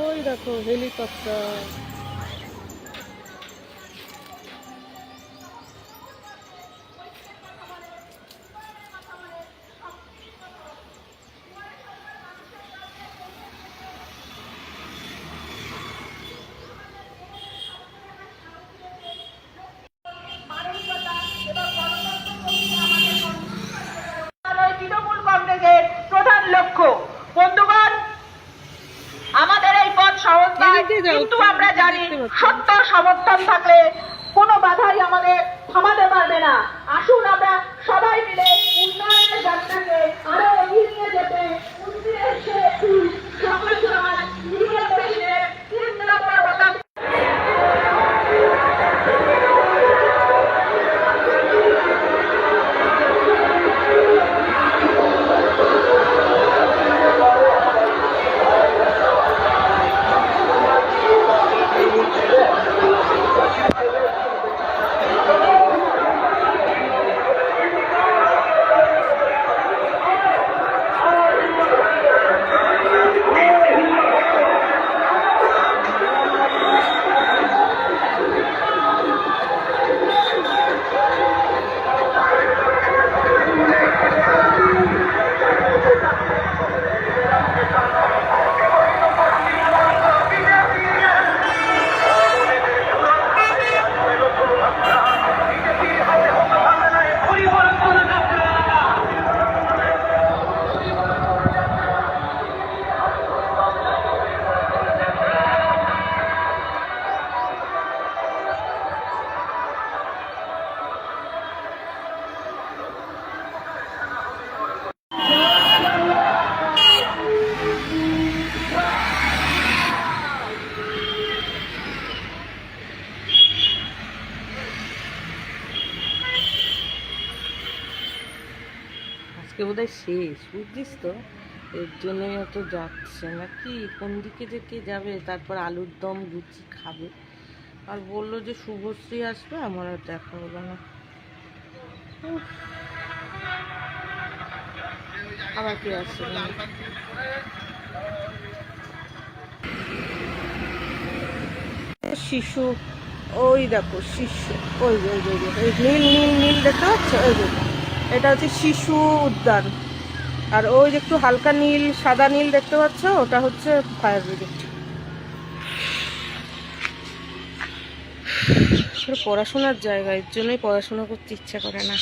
ওই দেখো হেলিকপ্টার। তৃণমূল কংগ্রেসের প্রধান লক্ষ্য। বন্ধুগণ, আমাদের এই পথ সহজতায়, কিন্তু আমরা জানি সত্য সমর্থন থাকলে কোনো বাধাই আমাদের থামাতে পারবে না। আসুন আমরা সবাই মিলে উন্নয়নের যাত্রাকে আরো এগিয়ে নিয়ে যেতে সকল সমাজ নিজের দেশের চিন্তা আজকে বোধহয় শেষ, বুঝছিস তো, এর জন্যই অত যাচ্ছে নাকি। কোন দিকে যে কে যাবে, তারপর আলুর দম লুচি খাবে। আর বললো যে শুভশ্রী আসবে, আমার আর দেখা হলো না। আবার কি আসছে শিশু, ওই দেখো শিশু, ওই ওই ওই নীল নীল নীল দেখতে পাচ্ছ, ওই এটা হচ্ছে শিশু উদ্যান। আর ওই যে একটু হালকা নীল সাদা নীল দেখতে পাচ্ছ, ওটা হচ্ছে ফায়ার ব্রিগেড। পড়াশোনার জায়গা, এর জন্যই পড়াশোনা করতে ইচ্ছা করে না।